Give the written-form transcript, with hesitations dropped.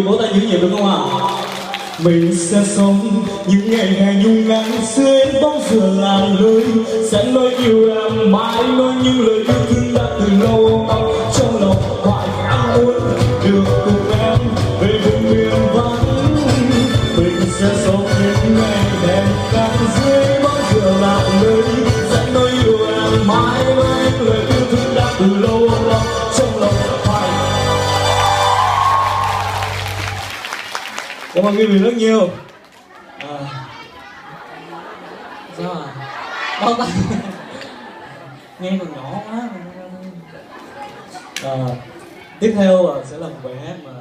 vị vỗ tay giữ nhịp được không ạ? Mình sẽ sống những ngày hè nhung nắng dưới bóng dừa làng lơi, sẽ nói yêu em mãi, nói những lời yêu thương đã từ lâu trong lòng hoài anh muốn được cùng em về vùng miền vắng. Mình sẽ sống những ngày hè nắng dưới bóng dừa làng lơi, sẽ nói yêu em mãi, nói những lời yêu thương đã từ lâu trong lòng hoài. Cảm ơn quý vị rất nhiều. Sao à? Đau tay. Nghe còn nhỏ quá. Tiếp theo sẽ là một bài hát mà